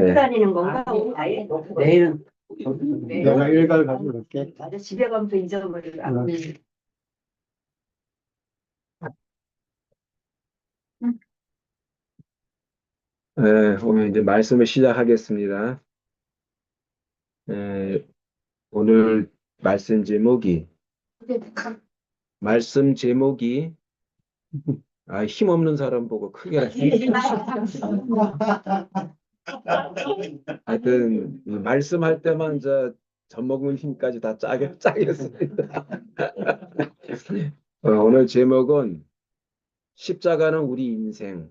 네. 다니는 건가? 아예 내일은 내가 일갈 가지고 올게. 맞아. 집에 가면 또 잊어버리고. 응. 네, 오늘 이제 말씀을 시작하겠습니다. 네, 오늘 말씀 제목이, 말씀 제목이, 힘없는 사람 보고 크게 하여튼, 말씀할 때만 젖먹은 힘까지 다 짜겠습니다. 오늘 제목은 십자가는 우리 인생에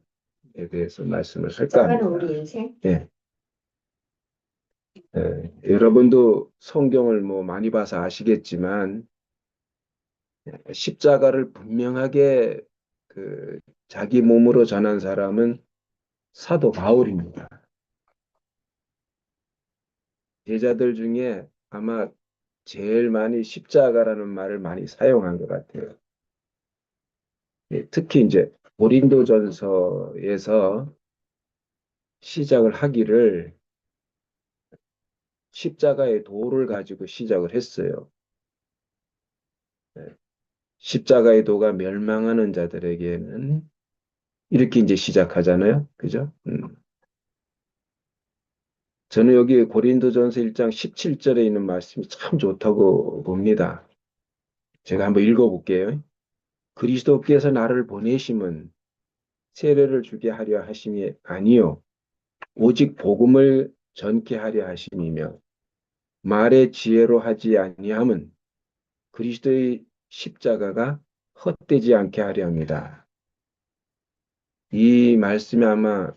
대해서 말씀을 할까 십자가는 합니다. 우리 인생. 네. 여러분도 성경을 뭐 많이 봐서 아시겠지만, 십자가를 분명하게 자기 몸으로 전한 사람은 사도 바울입니다. 제자들 중에 아마 제일 많이 십자가라는 말을 많이 사용한 것 같아요. 특히 이제 고린도전서에서 시작을 하기를 십자가의 도를 가지고 시작을 했어요. 십자가의 도가 멸망하는 자들에게는 이렇게 이제 시작하잖아요. 그죠? 저는 여기 고린도전서 1장 17절에 있는 말씀이 참 좋다고 봅니다. 제가 한번 읽어볼게요. 그리스도께서 나를 보내심은 세례를 주게 하려 하심이 아니요 오직 복음을 전케 하려 하심이며 말의 지혜로 하지 아니함은 그리스도의 십자가가 헛되지 않게 하려 합니다. 이 말씀이 아마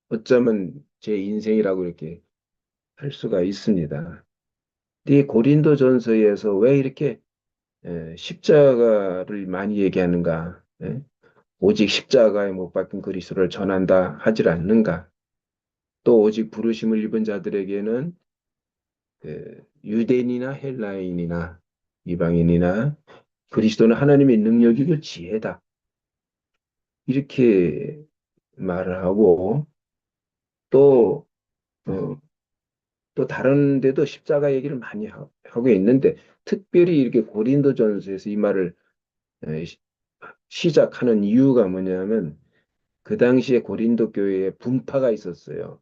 어쩌면 제 인생이라고 이렇게 할 수가 있습니다. 이 고린도전서에서 왜 이렇게 십자가를 많이 얘기하는가? 오직 십자가에 못 박힌 그리스도를 전한다 하질 않는가? 또 오직 부르심을 입은 자들에게는 유대인이나 헬라인이나 이방인이나 그리스도는 하나님의 능력이고 지혜다. 이렇게 말을 하고 또, 어, 또 다른 데도 십자가 얘기를 많이 하고 있는데 특별히 이렇게 고린도전서에서 이 말을 에, 시- 시작하는 이유가 뭐냐면 그 당시에 고린도 교회에 분파가 있었어요.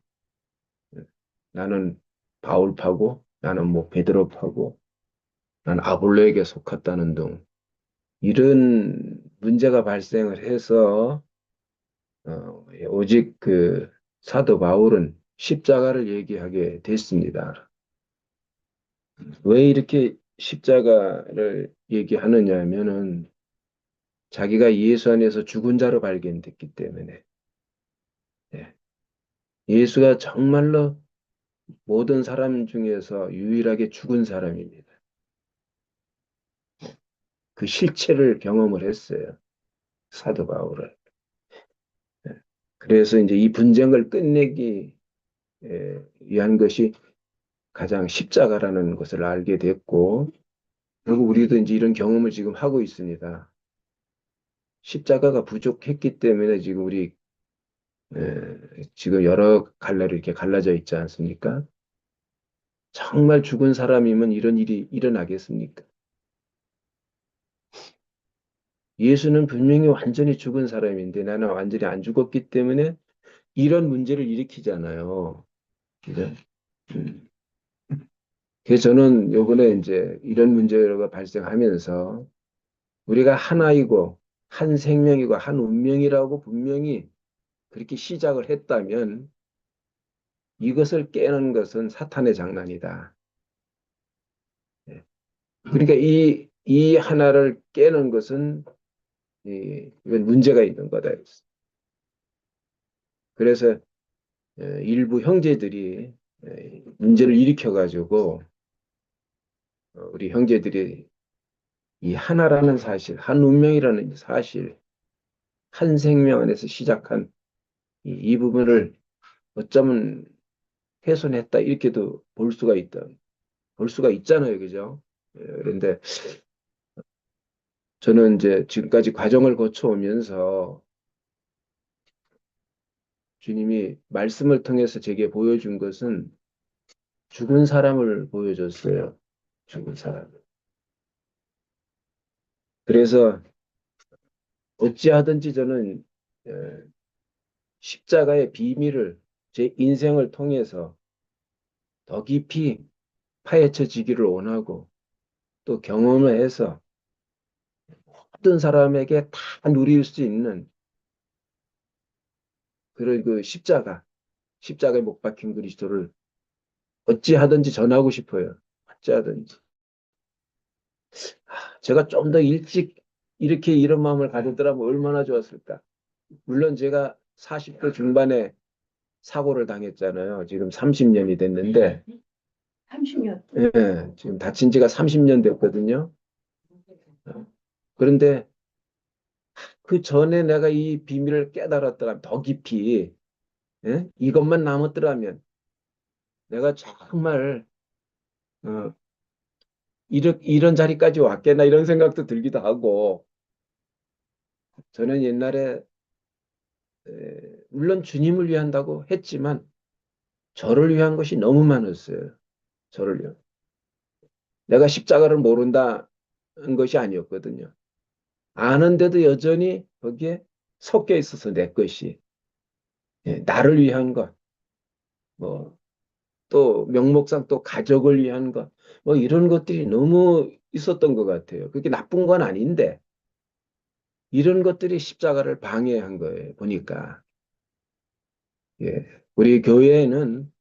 나는 바울파고 나는 뭐 베드로파고 나는 아볼로에게 속했다는 등 이런 문제가 발생을 해서 오직 사도 바울은 십자가를 얘기하게 됐습니다. 왜 이렇게 십자가를 얘기하느냐 하면은 자기가 예수 안에서 죽은 자로 발견됐기 때문에 예. 예수가 정말로 모든 사람 중에서 유일하게 죽은 사람입니다. 그 실체를 경험을 했어요. 사도 바울은. 예. 그래서 이제 이 분쟁을 끝내기 위한 것이 가장 십자가라는 것을 알게 됐고, 결국 우리도 이제 이런 경험을 지금 하고 있습니다. 십자가가 부족했기 때문에 지금 우리 지금 여러 갈래로 이렇게 갈라져 있지 않습니까? 정말 죽은 사람이면 이런 일이 일어나겠습니까? 예수는 분명히 완전히 죽은 사람인데 나는 완전히 안 죽었기 때문에 이런 문제를 일으키잖아요. 그죠? 음. 그래서 저는 요번에 이제 이런 문제가 발생하면서 우리가 하나이고 한 생명이고 한 운명이라고 분명히 그렇게 시작을 했다면 이것을 깨는 것은 사탄의 장난이다. 예. 그러니까 이 하나를 깨는 것은 이건 문제가 있는 거다. 그래서 일부 형제들이 문제를 일으켜가지고 우리 형제들이 이 하나라는 사실, 한 운명이라는 사실, 한 생명 안에서 시작한 이 부분을 어쩌면 훼손했다 이렇게도 볼 수가 있잖아요, 그죠? 그런데 저는 이제 지금까지 과정을 거쳐오면서 주님이 말씀을 통해서 제게 보여준 것은 죽은 사람을 보여줬어요. 죽은 사람. 그래서 어찌하든지 저는 십자가의 비밀을 제 인생을 통해서 더 깊이 파헤쳐지기를 원하고 또 경험을 해서 모든 사람에게 다 누릴 수 있는 그런 그 십자가에 못 박힌 그리스도를 어찌하든지 전하고 싶어요. 어찌하든지. 제가 좀 더 일찍 이렇게 이런 마음을 가졌더라면 얼마나 좋았을까. 물론 제가 40대 중반에 사고를 당했잖아요. 지금 30년이 됐는데, 30년. 예, 지금 다친 지가 30년 됐거든요. 그런데 그 전에 내가 이 비밀을 깨달았더라면 더 깊이, 예? 이것만 남았더라면 내가 정말 어, 이런 자리까지 왔겠나 이런 생각도 들기도 하고 저는 옛날에 물론 주님을 위한다고 했지만 저를 위한 것이 너무 많았어요. 저를 위한. 내가 십자가를 모른다는 것이 아니었거든요. 아는데도 여전히 거기에 섞여 있어서 내 것이. 예, 나를 위한 것, 뭐, 또 명목상 또 가족을 위한 것, 뭐 이런 것들이 너무 있었던 것 같아요. 그게 나쁜 건 아닌데, 이런 것들이 십자가를 방해한 거예요, 보니까. 예, 우리 교회에는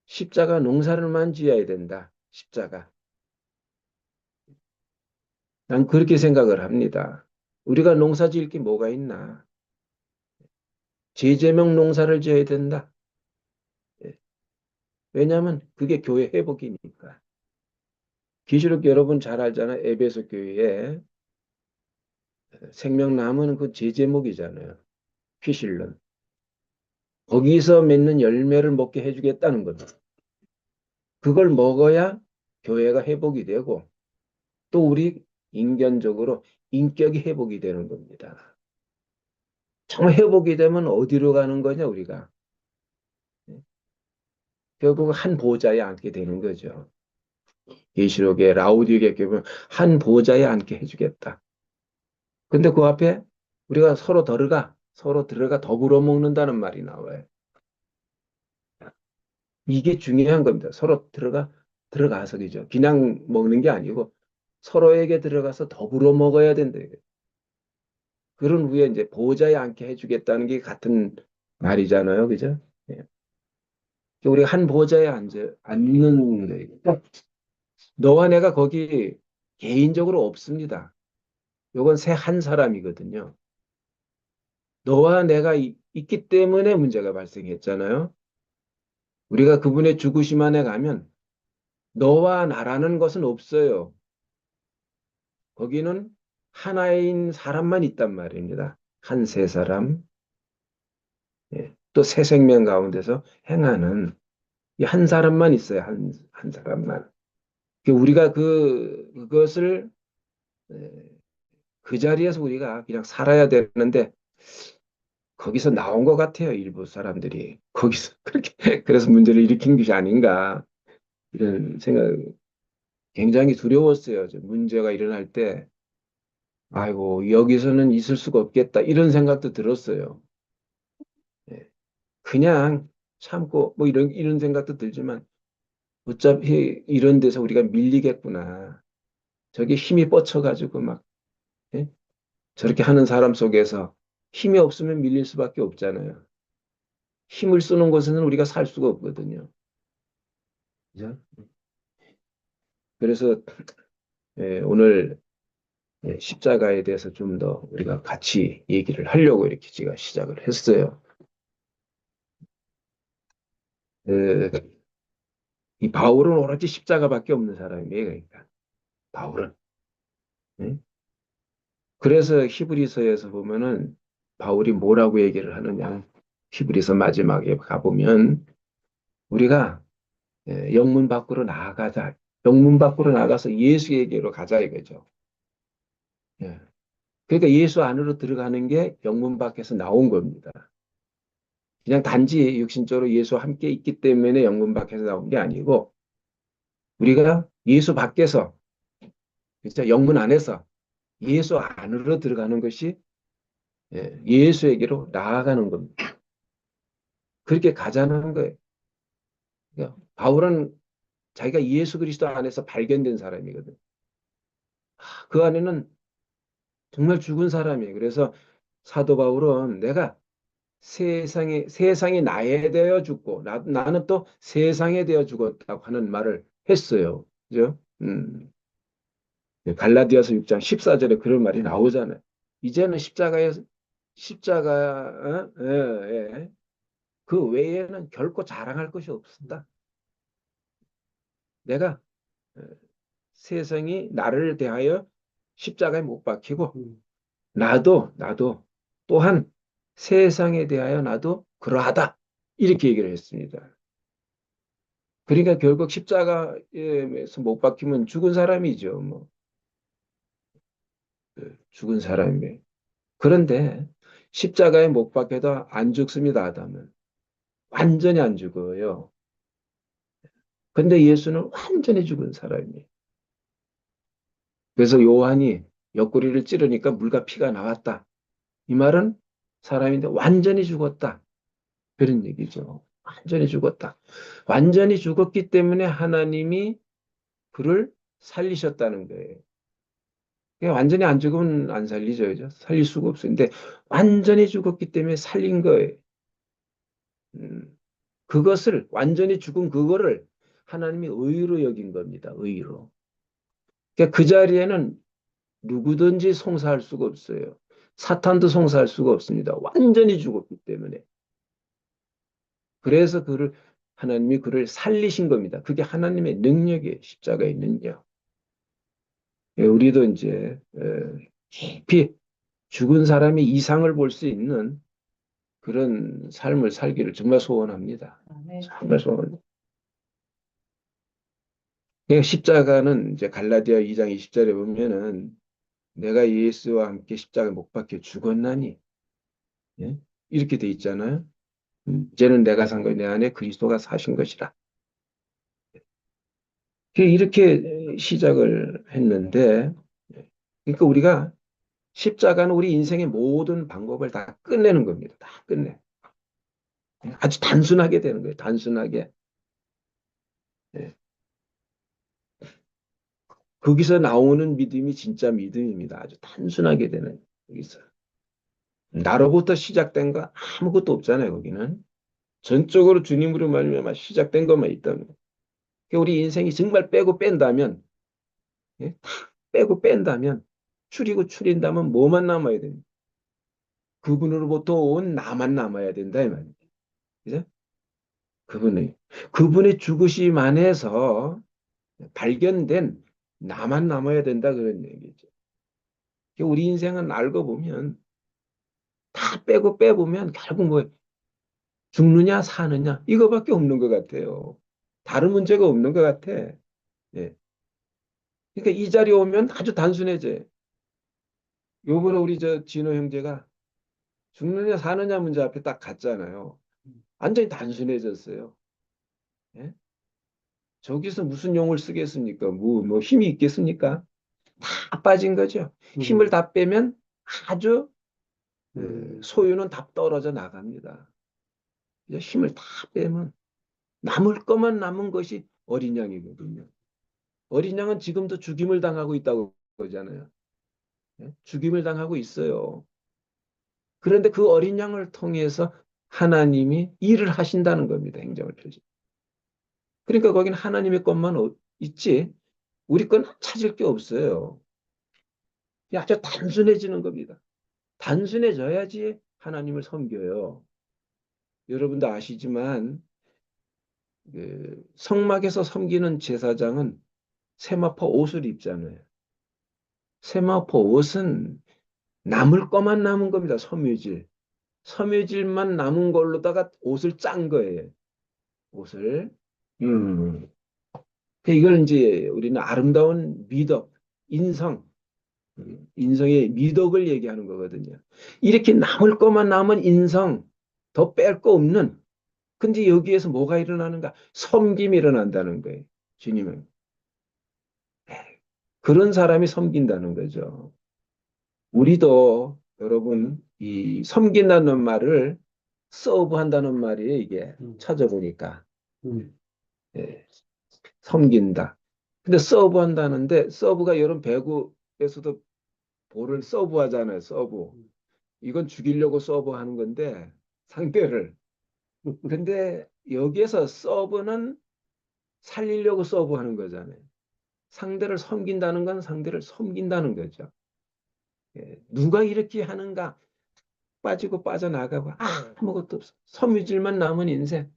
십자가 농사를만 지어야 된다, 십자가. 난 그렇게 생각을 합니다. 우리가 농사 지을 게 뭐가 있나? 제재명 농사를 지어야 된다. 예, 왜냐하면 그게 교회 회복이니까. 기시록 여러분 잘 알잖아요. 에베소 교회에 생명 나무는 그 제제목이잖아요. 피실론. 거기서 맺는 열매를 먹게 해주겠다는 거죠. 그걸 먹어야 교회가 회복이 되고 또 우리 인견적으로 인격이 회복이 되는 겁니다. 정말 회복이 되면 어디로 가는 거냐 우리가. 결국 한 보좌에 앉게 되는 거죠. 계시록의 라우디게 보면 한 보좌에 앉게 해주겠다. 근데 그 앞에 우리가 서로 들어가 더불어 먹는다는 말이 나와요. 이게 중요한 겁니다. 서로 들어가서 그죠. 그냥 먹는 게 아니고 서로에게 들어가서 더불어 먹어야 된다. 그런 후에 이제 보호자에 앉게 해주겠다는 게 같은 말이잖아요. 그죠? 예. 우리가 한 보호자에 앉는 거예요. 너와 내가 거기 개인적으로 없습니다. 요건 새 한 사람이거든요. 너와 내가 있기 때문에 문제가 발생했잖아요. 우리가 그분의 죽으심 안에 가면 너와 나라는 것은 없어요. 거기는 하나인 사람만 있단 말입니다. 한 세 사람. 예. 또 새 생명 가운데서 행하는 이 한 사람만 있어요. 한 사람만. 우리가 그것을 에, 그 자리에서 우리가 그냥 살아야 되는데 거기서 나온 것 같아요. 일부 사람들이. 거기서 그렇게 그래서 문제를 일으킨 것이 아닌가 이런 생각 굉장히 두려웠어요. 문제가 일어날 때 아이고 여기서는 있을 수가 없겠다 이런 생각도 들었어요. 예. 그냥 참고 뭐 이런 생각도 들지만 어차피 이런 데서 우리가 밀리겠구나. 저게 힘이 뻗쳐가지고 막 예? 저렇게 하는 사람 속에서 힘이 없으면 밀릴 수밖에 없잖아요. 힘을 쓰는 곳에는 우리가 살 수가 없거든요. 그죠? 그래서 오늘 십자가에 대해서 좀 더 우리가 같이 얘기를 하려고 이렇게 제가 시작을 했어요. 에, 이 바울은 오로지 십자가밖에 없는 사람이에요. 그러니까 바울은. 예? 그래서 히브리서에서 보면은 바울이 뭐라고 얘기를 하느냐. 히브리서 마지막에 가보면 우리가 영문 밖으로 나가자. 영문 밖으로 나가서 예수에게로 가자 이거죠. 예. 그러니까 예수 안으로 들어가는 게 영문 밖에서 나온 겁니다. 그냥 단지 육신적으로 예수와 함께 있기 때문에 영문 밖에서 나온 게 아니고 우리가 예수 밖에서 진짜 영문 안에서 예수 안으로 들어가는 것이 예수에게로 나아가는 겁니다. 그렇게 가자는 거예요. 그러니까 바울은 자기가 예수 그리스도 안에서 발견된 사람이거든. 그 안에는 정말 죽은 사람이에요. 그래서 사도 바울은 내가 세상이 나에 대하여 죽고 나는 또 세상에 대하여 죽었다고 하는 말을 했어요. 그죠? 갈라디아서 6장 14절에 그런 말이 나오잖아요. 이제는 십자가 그 외에는 결코 자랑할 것이 없다. 내가 어, 세상이 나를 대하여 십자가에 못 박히고 나도 또한 세상에 대하여 나도 그러하다. 이렇게 얘기를 했습니다. 그러니까 결국 십자가에서 못 박히면 죽은 사람이죠. 뭐 죽은 사람이. 그런데 십자가에 못 박혀도 안 죽습니다. 아담은 완전히 안 죽어요. 근데 예수는 완전히 죽은 사람이에요. 그래서 요한이 옆구리를 찌르니까 물과 피가 나왔다. 이 말은 사람인데 완전히 죽었다. 그런 얘기죠. 완전히 죽었다. 완전히 죽었기 때문에 하나님이 그를 살리셨다는 거예요. 그냥 완전히 안 죽으면 안 살리죠. 그죠? 살릴 수가 없어요. 근데 완전히 죽었기 때문에 살린 거예요. 그것을, 완전히 죽은 그거를 하나님이 의로 여긴 겁니다. 의로. 그러니까 그 자리에는 누구든지 송사할 수가 없어요. 사탄도 송사할 수가 없습니다. 완전히 죽었기 때문에. 그래서 하나님이 그를 살리신 겁니다. 그게 하나님의 능력이에요. 십자가의 능력. 우리도 이제 깊이 죽은 사람이 이상을 볼 수 있는 그런 삶을 살기를 정말 소원합니다. 정말 소원. 십자가는 이제 갈라디아 2장 20절에 보면은 내가 예수와 함께 십자가에 못 박혀 죽었나니 예? 이렇게 돼 있잖아요. 이제는 내가 산 것 내 안에 그리스도가 사신 것이라. 이렇게 시작을 했는데 그러니까 우리가 십자가는 우리 인생의 모든 방법을 다 끝내는 겁니다. 다 끝내. 아주 단순하게 되는 거예요. 단순하게. 예. 거기서 나오는 믿음이 진짜 믿음입니다. 아주 단순하게 되는 거기서. 나로부터 시작된 거 아무것도 없잖아요. 거기는. 전적으로 주님으로 말미암아 시작된 것만 있다면. 그러니까 우리 인생이 정말 빼고 뺀다면 예? 빼고 뺀다면 추리고 추린다면 뭐만 남아야 됩니까? 그분으로부터 온 나만 남아야 된다 이 말이에요. 그죠? 그분의 죽으심 안에서 발견된 나만 남아야 된다 그런 얘기죠. 우리 인생은 알고 보면 다 빼고 빼보면 결국 뭐 죽느냐 사느냐 이거밖에 없는 것 같아요. 다른 문제가 없는 것 같아. 예. 그러니까 이 자리에 오면 아주 단순해져요. 요번에 우리 저 진호 형제가 죽느냐 사느냐 문제 앞에 딱 갔잖아요. 완전히 단순해졌어요. 예? 저기서 무슨 용을 쓰겠습니까? 뭐 힘이 있겠습니까? 다 빠진 거죠. 힘을 다 빼면 아주 소유는 다 떨어져 나갑니다. 이제 힘을 다 빼면 남을 것만 남은 것이 어린 양이거든요. 어린 양은 지금도 죽임을 당하고 있다고 그러잖아요. 예? 죽임을 당하고 있어요. 그런데 그 어린 양을 통해서 하나님이 일을 하신다는 겁니다. 행정을 펼치. 그러니까 거기는 하나님의 것만 있지 우리 건 찾을 게 없어요. 아주 단순해지는 겁니다. 단순해져야지 하나님을 섬겨요. 여러분도 아시지만 성막에서 섬기는 제사장은 세마포 옷을 입잖아요. 세마포 옷은 남을 것만 남은 겁니다. 섬유질. 섬유질만 남은 걸로다가 옷을 짠 거예요. 옷을. 이걸 이제 우리는 아름다운 미덕, 인성, 인성의 미덕을 얘기하는 거거든요. 이렇게 남을 것만 남은 인성, 더 뺄 거 없는. 근데 여기에서 뭐가 일어나는가? 섬김이 일어난다는 거예요. 주님은. 그런 사람이 섬긴다는 거죠. 우리도 여러분 이 섬긴다는 말을 서브한다는 말이에요. 이게 찾아보니까 음, 예, 섬긴다. 근데 서브한다는데 서브가 여러분 배구에서도 볼을 서브하잖아요. 서브. 이건 죽이려고 서브하는 건데 상대를. 근데 여기에서 서브는 살리려고 서브하는 거잖아요. 상대를 섬긴다는 건 상대를 섬긴다는 거죠. 예, 누가 이렇게 하는가? 빠지고 빠져나가고 아무것도 없어. 섬유질만 남은 인생.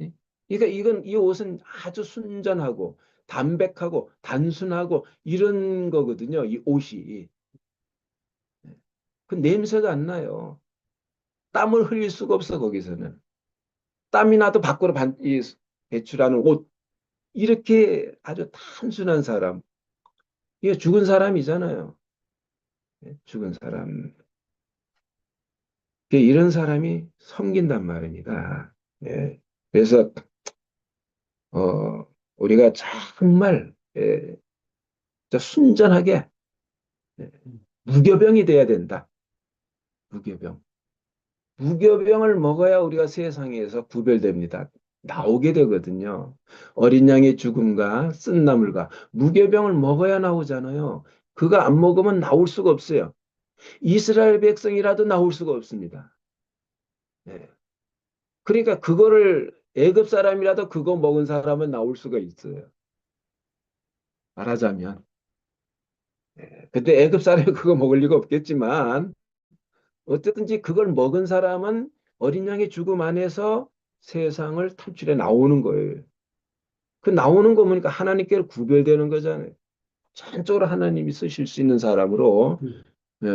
예? 그러니까 이건 이 옷은 아주 순전하고 담백하고 단순하고 이런 거거든요. 이 옷이. 그 냄새가 안 나요. 땀을 흘릴 수가 없어 거기서는. 땀이 나도 밖으로 배출하는 옷. 이렇게 아주 단순한 사람. 이게 죽은 사람이잖아요. 예, 죽은 사람. 이런 사람이 섬긴단 말입니다. 예. 그래서 우리가 정말 저 순전하게 예, 무교병이 돼야 된다. 무교병. 무교병을 먹어야 우리가 세상에서 구별됩니다. 나오게 되거든요. 어린 양의 죽음과 쓴 나물과 무교병을 먹어야 나오잖아요. 그거 안 먹으면 나올 수가 없어요. 이스라엘 백성이라도 나올 수가 없습니다. 예. 그러니까 그거를 애굽 사람이라도 그거 먹은 사람은 나올 수가 있어요. 말하자면. 근데 애굽 사람이 그거 먹을 리가 없겠지만 어쨌든지 그걸 먹은 사람은 어린 양의 죽음 안에서 세상을 탈출해 나오는 거예요. 그 나오는 거 보니까 하나님께 구별되는 거잖아요. 전적으로 하나님이 쓰실 수 있는 사람으로 예,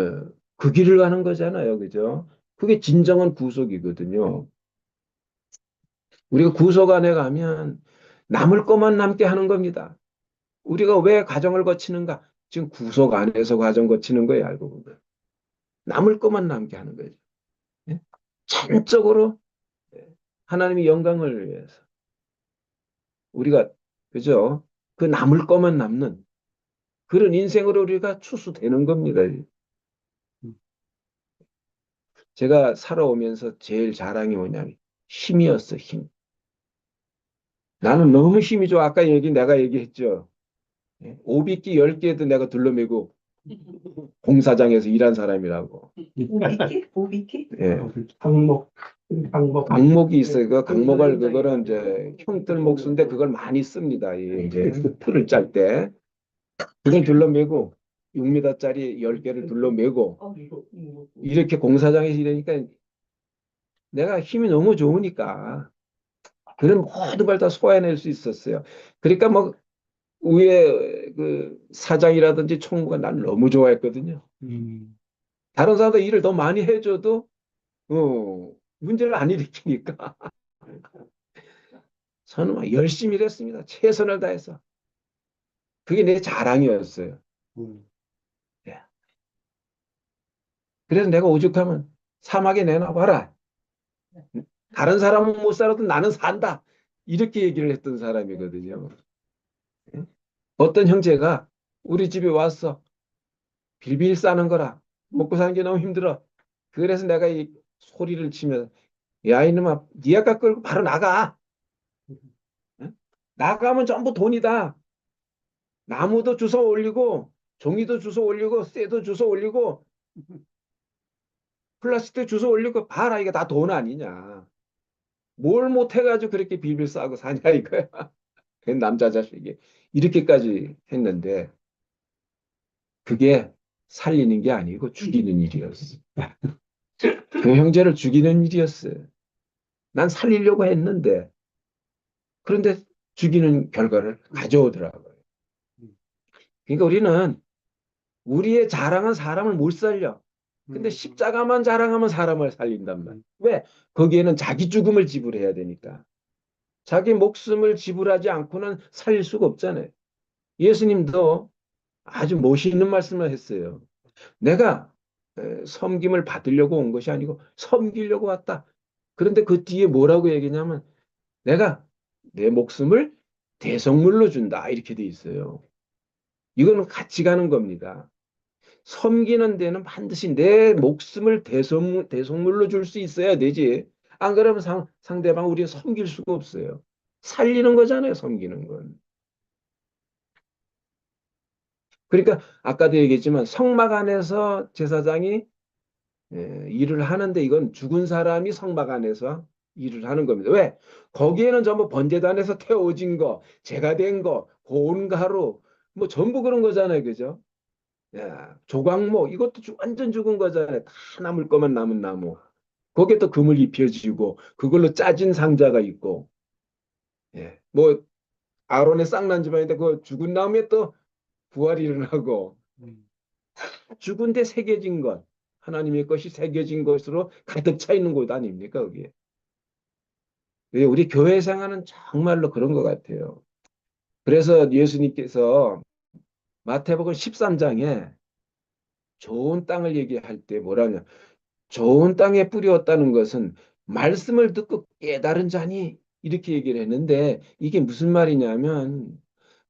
그 길을 가는 거잖아요. 그죠? 그게 진정한 구속이거든요. 우리가 구속 안에 가면 남을 것만 남게 하는 겁니다. 우리가 왜 과정을 거치는가? 지금 구속 안에서 과정 거치는 거예요, 알고 보면. 남을 것만 남게 하는 거죠. 예? 전적으로 하나님의 영광을 위해서. 우리가, 그죠? 그 남을 것만 남는 그런 인생으로 우리가 추수되는 겁니다. 제가 살아오면서 제일 자랑이 뭐냐면 힘이었어, 힘. 나는 너무 힘이 좋아. 아까 내가 얘기했죠. 예? 오비끼 10개도 내가 둘러매고 공사장에서 일한 사람이라고. 오비키? 오비키? 예. 항목, 항목. 강목이 있어요. 그 강목을 그거는 이제 형들 목수인데 그걸 많이 씁니다. 이제 틀을 짤 때. 그걸 둘러매고 6m짜리 10개를 둘러매고 이렇게 공사장에서 일하니까 내가 힘이 너무 좋으니까 그런 모든 걸 다 소화해낼 수 있었어요. 그러니까 뭐 위에 그 사장이라든지 총무가 난 너무 좋아했거든요. 다른 사람들 일을 더 많이 해줘도 문제를 안 일으키니까 저는 막 열심히 일했습니다. 최선을 다해서. 그게 내 자랑이었어요. 예. 그래서 내가 오죽하면 사막에 내놔봐라. 다른 사람은 못 살아도 나는 산다. 이렇게 얘기를 했던 사람이거든요. 예? 어떤 형제가 우리 집에 와서 빌빌 싸는 거라. 먹고 사는 게 너무 힘들어. 그래서 내가 이 소리를 치면 야 이놈아 니 아까 끌고 바로 나가. 예? 나가면 전부 돈이다. 나무도 주워 올리고 종이도 주워 올리고 쇠도 주워 올리고 플라스틱도 주워 올리고 봐라 이게 다 돈 아니냐. 뭘 못해가지고 그렇게 빌빌 싸고 사냐 이거야. 그 남자 자식이 이렇게까지 했는데 그게 살리는 게 아니고 죽이는 일이었어. 그 형제를 죽이는 일이었어요. 난 살리려고 했는데 그런데 죽이는 결과를 가져오더라고요. 그러니까 우리는 우리의 자랑은 사람을 못 살려. 근데 십자가만 자랑하면 사람을 살린단 말이야. 왜? 거기에는 자기 죽음을 지불해야 되니까. 자기 목숨을 지불하지 않고는 살릴 수가 없잖아요. 예수님도 아주 멋있는 말씀을 했어요. 내가 섬김을 받으려고 온 것이 아니고 섬기려고 왔다. 그런데 그 뒤에 뭐라고 얘기냐면 내가 내 목숨을 대성물로 준다. 이렇게 돼 있어요. 이거는 같이 가는 겁니다. 섬기는 데는 반드시 내 목숨을 대성물로 줄 수 있어야 되지. 안 그러면 상대방 우리가 섬길 수가 없어요. 살리는 거잖아요, 섬기는 건. 그러니까 아까도 얘기했지만 성막 안에서 제사장이 일을 하는데 이건 죽은 사람이 성막 안에서 일을 하는 겁니다. 왜? 거기에는 전부 번제단에서 태워진 거, 제가 된 거, 고운 가루, 뭐 전부 그런 거잖아요, 그죠? 야, 조각목 이것도 완전 죽은 거잖아요. 다 남을 거면 남은 나무. 거기에 또 금을 입혀지고 그걸로 짜진 상자가 있고, 예, 뭐 아론의 쌍난 집안인데 그 죽은 나무에 또 부활이 일어나고 죽은 데 새겨진 것, 하나님의 것이 새겨진 것으로 가득 차 있는 곳 아닙니까, 그게? 예, 우리 교회 생활은 정말로 그런 것 같아요. 그래서 예수님께서 마태복음 13장에 좋은 땅을 얘기할 때 뭐라냐? 좋은 땅에 뿌렸다는 것은 말씀을 듣고 깨달은 자니 이렇게 얘기를 했는데 이게 무슨 말이냐면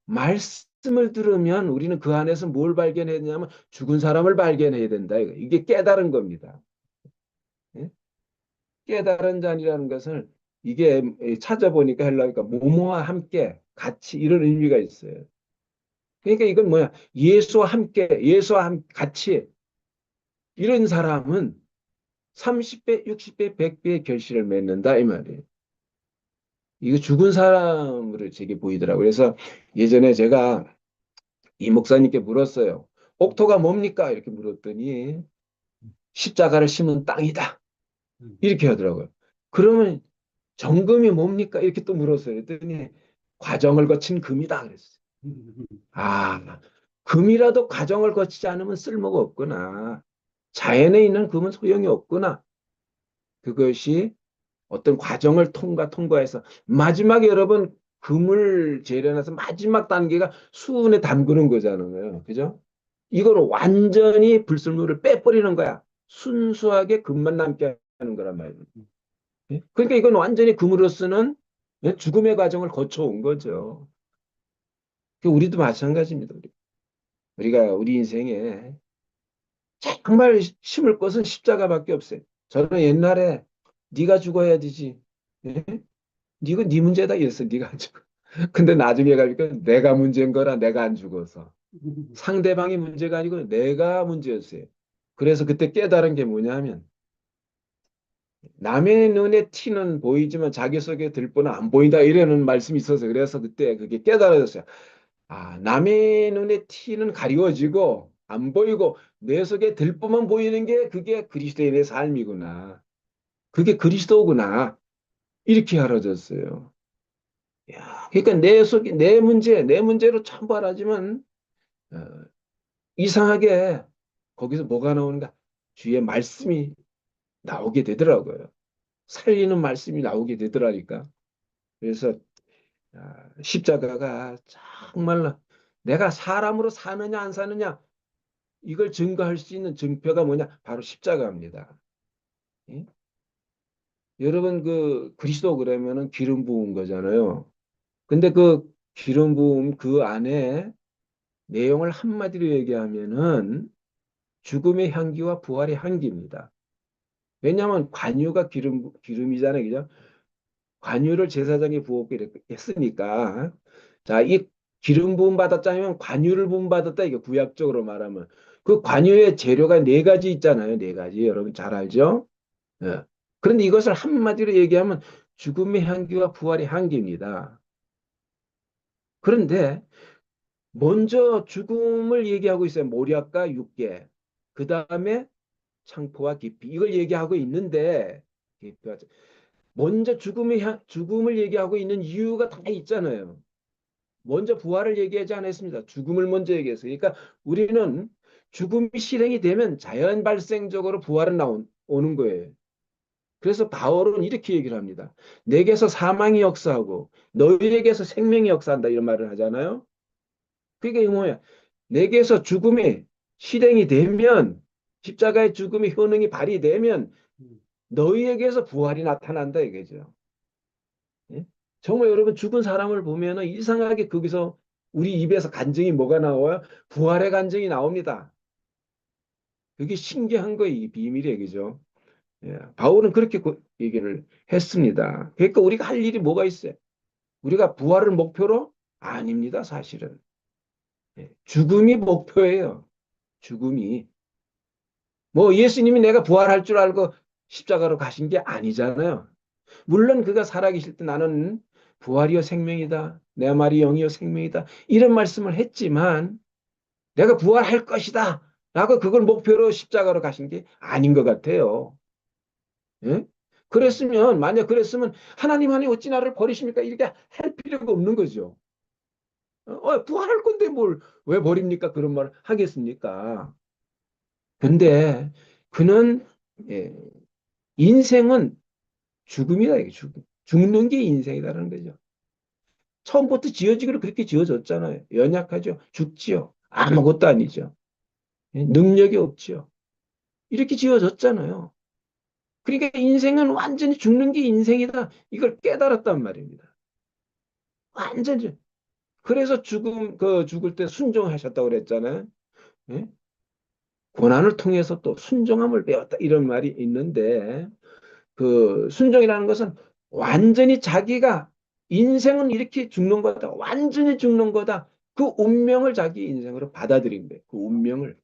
말씀을 들으면 우리는 그 안에서 뭘 발견해야 되냐면 죽은 사람을 발견해야 된다. 이게 깨달은 겁니다. 예? 깨달은 자니라는 것을 이게 찾아보니까 헬라니까 모모와 함께 같이 이런 의미가 있어요. 그러니까 이건 뭐야? 예수와 함께, 같이 이런 사람은 30배, 60배, 100배의 결실을 맺는다 이 말이에요. 이거 죽은 사람으로 제게 보이더라고요. 그래서 예전에 제가 이 목사님께 물었어요. 옥토가 뭡니까? 이렇게 물었더니 십자가를 심은 땅이다. 이렇게 하더라고요. 그러면 정금이 뭡니까? 이렇게 또 물었어요. 그랬더니 과정을 거친 금이다 그랬어요. 아, 금이라도 과정을 거치지 않으면 쓸모가 없구나. 자연에 있는 금은 소용이 없구나. 그것이 어떤 과정을 통과해서 마지막에 여러분 금을 재련해서 마지막 단계가 수은에 담그는 거잖아요. 그죠? 이거는 완전히 불순물을 빼버리는 거야. 순수하게 금만 남게 하는 거란 말이에요. 예? 그러니까 이건 완전히 금으로서는 예? 죽음의 과정을 거쳐온 거죠. 그 우리도 마찬가지입니다. 우리가 우리 인생에 정말 심을 것은 십자가밖에 없어요. 저는 옛날에 네가 죽어야 되지. 예? 네가 네 문제다 이랬어. 네가 안 죽어. 근데 나중에 가니까 내가 문제인 거라 내가 안 죽어서. 상대방이 문제가 아니고 내가 문제였어요. 그래서 그때 깨달은 게 뭐냐면 남의 눈에 티는 보이지만 자기 속에 들보는 안 보인다 이러는 말씀이 있어서 그래서 그때 그게 깨달아졌어요. 아, 남의 눈에 티는 가리워지고 안 보이고 내 속에 들보만 보이는 게 그게 그리스도인의 삶이구나. 그게 그리스도구나. 이렇게 알아졌어요. 야, 그러니까 내 속에 내 문제로 참발하지만 어, 이상하게 거기서 뭐가 나오는가? 주의 말씀이 나오게 되더라고요. 살리는 말씀이 나오게 되더라니까. 그래서 십자가가 정말로 내가 사람으로 사느냐 안 사느냐 이걸 증거할 수 있는 증표가 뭐냐? 바로 십자가입니다. 예? 여러분 그 그리스도 그러면은 기름 부은 거잖아요. 근데 그 기름 부음 그 안에 내용을 한마디로 얘기하면은 죽음의 향기와 부활의 향기입니다. 왜냐하면 관유가 기름이잖아요. 그죠? 관유를 제사장에 부었고 이렇게 했으니까. 자, 이 기름 부음 받았자면 관유를 부음 받았다. 이게 구약적으로 말하면. 그 관유의 재료가 네 가지 있잖아요. 네 가지. 여러분 잘 알죠? 예. 그런데 이것을 한마디로 얘기하면 죽음의 향기와 부활의 향기입니다. 그런데 먼저 죽음을 얘기하고 있어요. 모략과 육계. 그 다음에 창포와 깊이. 이걸 얘기하고 있는데, 먼저 죽음을 얘기하고 있는 이유가 다 있잖아요. 먼저 부활을 얘기하지 않았습니다. 죽음을 먼저 얘기했어요. 그러니까 우리는 죽음이 실행이 되면 자연 발생적으로 부활은 오는 거예요. 그래서 바울은 이렇게 얘기를 합니다. 내게서 사망이 역사하고 너희에게서 생명이 역사한다 이런 말을 하잖아요. 그게 뭐야? 내게서 죽음이 실행이 되면 십자가의 죽음의 효능이 발휘되면 너희에게서 부활이 나타난다 이거죠. 예? 정말 여러분 죽은 사람을 보면은 이상하게 거기서 우리 입에서 간증이 뭐가 나와요? 부활의 간증이 나옵니다. 그게 신기한 거예요. 이 비밀이에요. 그죠? 예, 바울은 그렇게 얘기를 했습니다. 그러니까 우리가 할 일이 뭐가 있어요? 우리가 부활을 목표로? 아닙니다, 사실은. 예, 죽음이 목표예요. 죽음이. 뭐 예수님이 내가 부활할 줄 알고 십자가로 가신 게 아니잖아요. 물론 그가 살아계실 때 나는 부활이요 생명이다. 내 말이 영이요 생명이다. 이런 말씀을 했지만 내가 부활할 것이다. 라고 그걸 목표로 십자가로 가신 게 아닌 것 같아요. 예? 그랬으면, 만약 그랬으면, 하나님 어찌 나를 버리십니까? 이렇게 할 필요가 없는 거죠. 부활할 건데 왜 버립니까? 그런 말 하겠습니까? 근데 그는, 예, 인생은 죽음이다, 이게 죽음. 죽는 게 인생이다라는 거죠. 처음부터 지어지기로 그렇게 지어졌잖아요. 연약하죠. 죽지요. 아무것도 아니죠. 예, 능력이 없지요. 이렇게 지어졌잖아요. 그러니까 인생은 완전히 죽는 게 인생이다. 이걸 깨달았단 말입니다. 완전히. 그래서 죽을 때 순종하셨다고 그랬잖아요. 예? 고난을 통해서 또 순종함을 배웠다. 이런 말이 있는데, 그 순종이라는 것은 완전히 자기가 인생은 이렇게 죽는 거다. 완전히 죽는 거다. 그 운명을 자기 인생으로 받아들인 거예요. 그 운명을.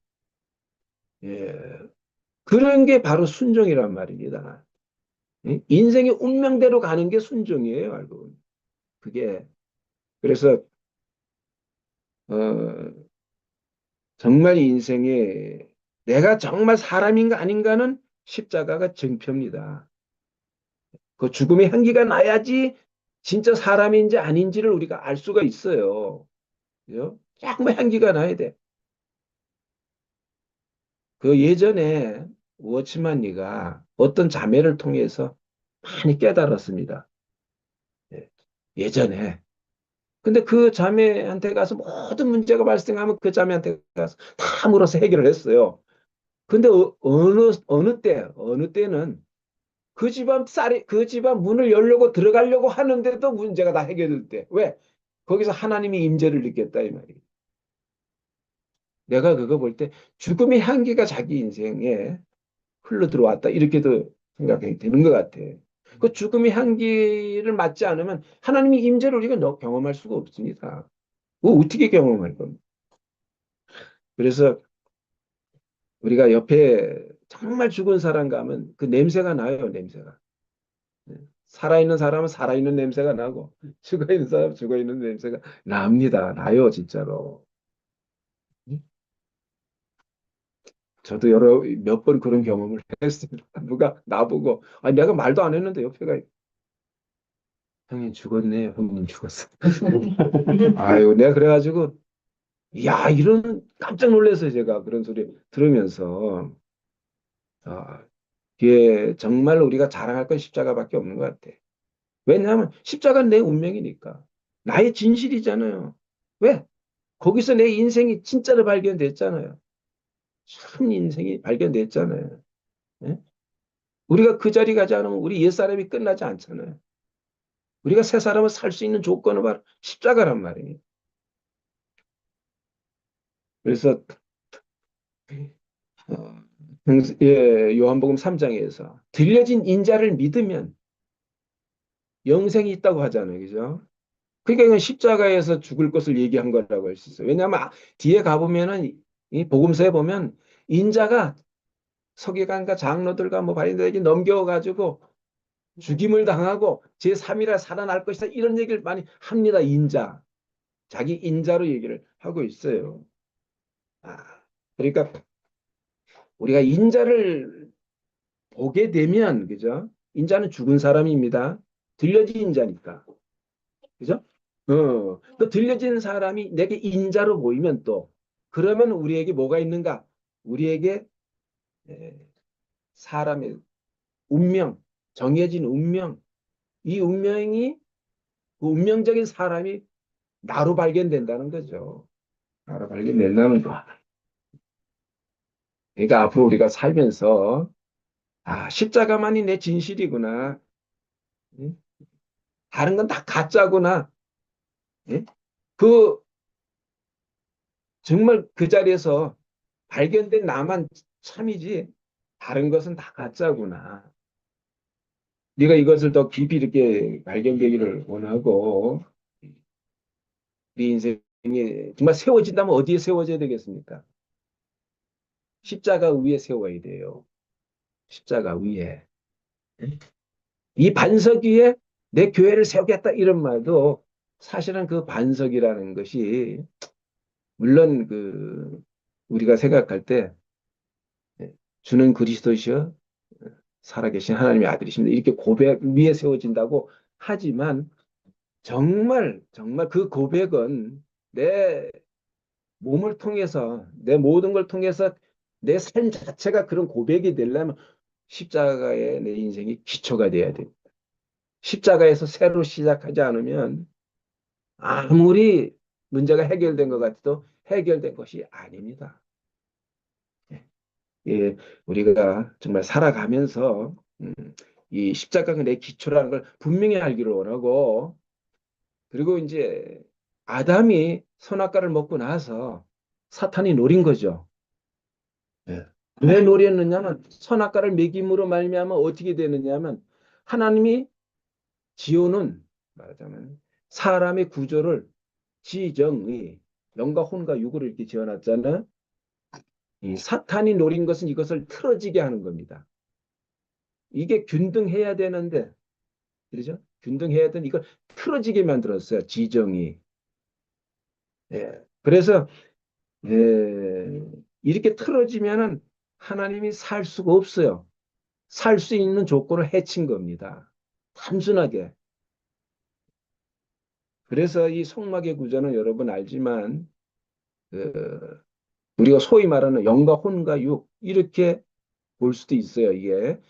예. 그런 게 바로 순종이란 말입니다. 예? 인생의 운명대로 가는 게 순종이에요, 알고 보면. 그게. 그래서, 어, 정말 인생에 내가 정말 사람인가 아닌가는 십자가가 증표입니다. 그 죽음의 향기가 나야지 진짜 사람인지 아닌지를 우리가 알 수가 있어요. 그죠? 정말 향기가 나야 돼. 그 예전에 워치만리가 어떤 자매를 통해서 많이 깨달았습니다. 예, 예전에. 근데 그 자매한테 가서 모든 문제가 발생하면 그 자매한테 가서 다 물어서 해결을 했어요. 근데 어느 때는 그 집안 문을 열려고 들어가려고 하는데도 문제가 다 해결될 때. 왜? 거기서 하나님이 임재를 느꼈다 이 말이에요. 내가 그거 볼 때 죽음의 향기가 자기 인생에 흘러 들어왔다 이렇게도 생각이 되는 것 같아. 그 죽음의 향기를 맡지 않으면 하나님의 임재를 우리가 경험할 수가 없습니다. 그거 어떻게 경험할 겁니까? 그래서 우리가 옆에 정말 죽은 사람 가면 그 냄새가 나요, 냄새가. 네. 살아있는 사람은 살아있는 냄새가 나고 죽어있는 사람은 죽어있는 냄새가 납니다. 나요, 진짜로. 저도 몇 번 그런 경험을 했습니다. 누가 나보고, 아, 내가 말도 안 했는데 옆에가, 형님 죽었네, 형님 죽었어. 아유, 내가 그래가지고, 야, 깜짝 놀랐어요, 제가. 그런 소리 들으면서. 아, 이게 정말 우리가 자랑할 건 십자가밖에 없는 것 같아. 왜냐하면 십자가는 내 운명이니까. 나의 진실이잖아요. 왜? 거기서 내 인생이 진짜로 발견됐잖아요. 참 인생이 발견됐잖아요. 예? 우리가 그 자리 가지 않으면 우리 옛사람이 끝나지 않잖아요. 우리가 새 사람을 살 수 있는 조건은 바로 십자가란 말이에요. 그래서 어, 요한복음 3장에서 들려진 인자를 믿으면 영생이 있다고 하잖아요. 그죠? 그러니까 이건 십자가에서 죽을 것을 얘기한 거라고 할 수 있어요. 왜냐하면 뒤에 가보면은 이 복음서에 보면 인자가 서기관과 장로들과 뭐 바리새인들에게 넘겨가지고 죽임을 당하고 제3일에 살아날 것이다. 이런 얘기를 많이 합니다. 인자. 자기 인자로 얘기를 하고 있어요. 아, 그러니까 우리가 인자를 보게 되면, 그죠? 인자는 죽은 사람입니다. 들려진 인자니까. 그죠? 또 들려진 사람이 내게 인자로 보이면 또, 그러면 우리에게 뭐가 있는가? 우리에게 에, 사람의 운명, 정해진 운명, 이 운명이, 그 운명적인 사람이 나로 발견된다는 거죠. 나로 발견된다는 거. 그러니까 앞으로 우리가 살면서 아, 십자가만이 내 진실이구나. 응? 다른 건 다 가짜구나. 응? 그, 정말 그 자리에서 발견된 나만 참이지, 다른 것은 다 가짜구나. 네가 이것을 더 깊이 이렇게 발견되기를 원하고, 네 인생이 정말 세워진다면 어디에 세워져야 되겠습니까? 십자가 위에 세워야 돼요. 십자가 위에. 이 반석 위에 내 교회를 세우겠다 이런 말도 사실은 그 반석이라는 것이 물론 우리가 생각할 때 주는 그리스도시여 살아계신 하나님의 아들이십니다. 이렇게 고백 위에 세워진다고 하지만 정말 정말 그 고백은 내 몸을 통해서 내 모든 걸 통해서 내 삶 자체가 그런 고백이 되려면 십자가에 내 인생이 기초가 돼야 돼요. 십자가에서 새로 시작하지 않으면 아무리 문제가 해결된 것 같아도 해결된 것이 아닙니다. 예, 우리가 정말 살아가면서 이 십자가가 내 기초라는 걸 분명히 알기를 원하고 그리고 이제 아담이 선악과를 먹고 나서 사탄이 노린 거죠. 예. 왜 노렸느냐면 선악과를 먹임으로 말미암아 어떻게 되느냐면 하나님이 지어놓은 말하자면 사람의 구조를 지정의 영과 혼과 육으로 이렇게 지어놨잖아. 이 사탄이 노린 것은 이것을 틀어지게 하는 겁니다. 이게 균등해야 되는데, 그렇죠? 균등해야 되는 이걸 틀어지게 만들었어요. 지정이. 예. 그래서 이렇게 틀어지면은 하나님이 살 수가 없어요. 살 수 있는 조건을 해친 겁니다. 단순하게. 그래서 이 성막의 구조는 여러분 알지만 그 우리가 소위 말하는 영과 혼과 육 이렇게 볼 수도 있어요. 이게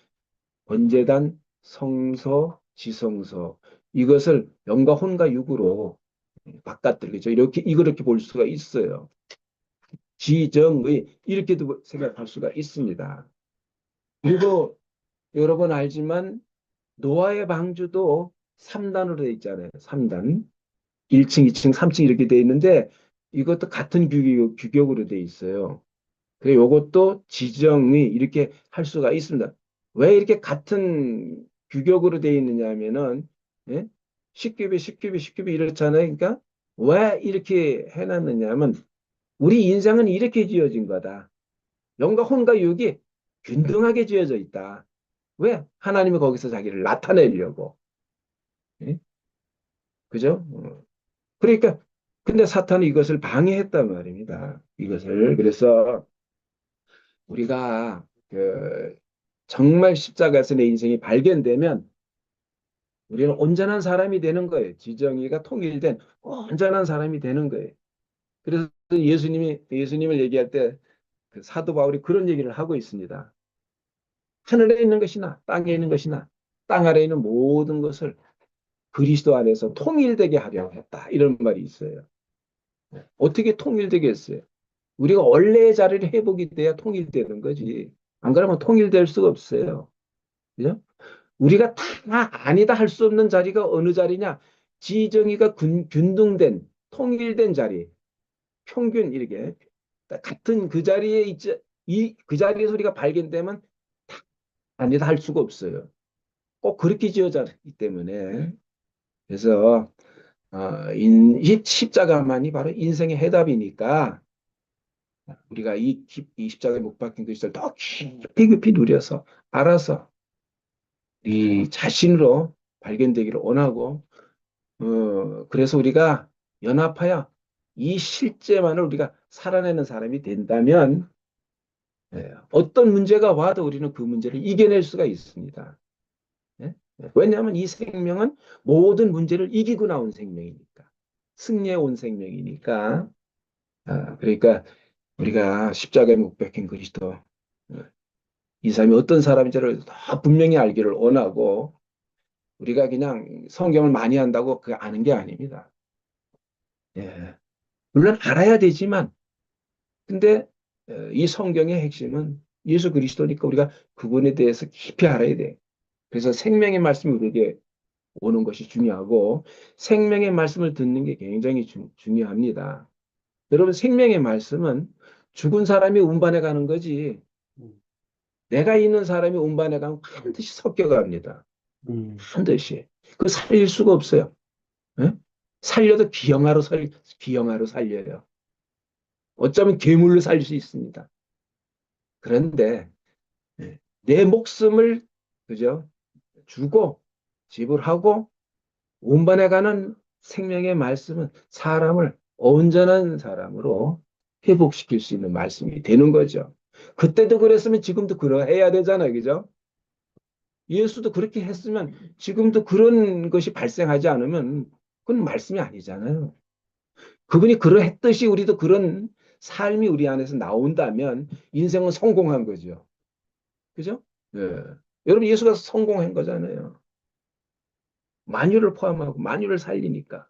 번제단, 성소, 지성소 이것을 영과 혼과 육으로 바깥들이죠. 이렇게 볼 수가 있어요. 지정의 이렇게도 생각할 수가 있습니다. 그리고 여러분 알지만 노아의 방주도 3단으로 되어 있잖아요. 3단. 1층, 2층, 3층 이렇게 되어 있는데 이것도 같은 규격으로 되어 있어요. 그래 요것도 지정이 이렇게 할 수가 있습니다. 왜 이렇게 같은 규격으로 되어 있느냐 하면은 예? 10규빗, 10규빗, 10규빗 이렇잖아요. 그러니까 왜 이렇게 해놨느냐 하면 우리 인생은 이렇게 지어진 거다. 영과 혼과 육이 균등하게 지어져 있다. 왜? 하나님이 거기서 자기를 나타내려고. 예? 그죠? 그러니까 근데 사탄이 이것을 방해했단 말입니다. 이것을 그래서 우리가 정말 십자가에서 내 인생이 발견되면 우리는 온전한 사람이 되는 거예요. 지정의가 통일된 온전한 사람이 되는 거예요. 그래서 예수님을 얘기할 때 그 사도 바울이 그런 얘기를 하고 있습니다. 하늘에 있는 것이나 땅에 있는 것이나 땅 아래에 있는 모든 것을 그리스도 안에서 통일되게 하려고 했다. 이런 말이 있어요. 어떻게 통일되겠어요? 우리가 원래의 자리를 회복이 돼야 통일되는 거지. 안 그러면 통일될 수가 없어요. 그죠? 우리가 다 아니다 할 수 없는 자리가 어느 자리냐? 지정의가 균등된, 통일된 자리, 평균 이렇게 같은 그 자리에 있지, 그 자리에서 우리가 발견되면 다 아니다 할 수가 없어요. 꼭 그렇게 지어졌기 때문에. 그래서 이 십자가만이 바로 인생의 해답이니까 우리가 이 십자가에 못 박힌 그리스도를 더 깊이 깊이 누려서 알아서 이 자신으로 발견되기를 원하고 그래서 우리가 연합하여 이 실제만을 우리가 살아내는 사람이 된다면 어떤 문제가 와도 우리는 그 문제를 이겨낼 수가 있습니다. 예? 왜냐하면 이 생명은 모든 문제를 이기고 나온 생명이니까 승리해 온 생명이니까 그러니까 우리가 십자가에 못 박힌 그리스도 이 사람이 어떤 사람인지를 다 분명히 알기를 원하고 우리가 그냥 성경을 많이 한다고 그 아는 게 아닙니다. 예. 물론 알아야 되지만 근데 이 성경의 핵심은 예수 그리스도니까 우리가 그분에 대해서 깊이 알아야 돼. 그래서 생명의 말씀이 우리에게 오는 것이 중요하고 생명의 말씀을 듣는 게 굉장히 중요합니다. 여러분 생명의 말씀은 죽은 사람이 운반해 가는 거지 내가 있는 사람이 운반해 가면 반드시 섞여갑니다. 반드시. 그 살릴 수가 없어요. 예? 살려도 기형아로 살려요. 어쩌면 괴물로 살릴 수 있습니다. 그런데 내 목숨을 그죠? 주고 지불하고 운반해 가는 생명의 말씀은 사람을 온전한 사람으로 회복시킬 수 있는 말씀이 되는 거죠. 그때도 그랬으면 지금도 그러해야 되잖아요. 그죠? 예수도 그렇게 했으면 지금도 그런 것이 발생하지 않으면 그건 말씀이 아니잖아요. 그분이 그러했듯이 우리도 그런 삶이 우리 안에서 나온다면 인생은 성공한 거죠. 그죠? 예. 여러분 예수가 성공한 거잖아요. 만유를 포함하고 만유를 살리니까.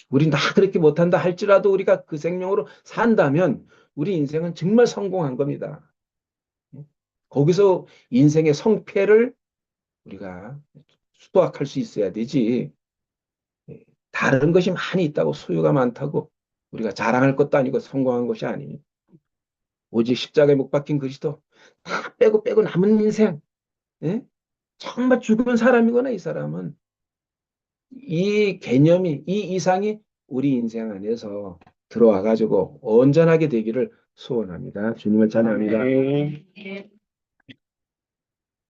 우린 다 그렇게 못한다 할지라도 우리가 그 생명으로 산다면 우리 인생은 정말 성공한 겁니다. 거기서 인생의 성패를 우리가 수확할 수 있어야 되지. 다른 것이 많이 있다고 소유가 많다고 우리가 자랑할 것도 아니고 성공한 것이 아니니 오직 십자가에 못 박힌 그리스도 다 빼고 빼고 남은 인생 예? 정말 죽은 사람이거나 이 사람은 이 개념이 이 이상이 우리 인생 안에서 들어와 가지고 온전하게 되기를 소원합니다. 주님을 찬양합니다. 네. 예.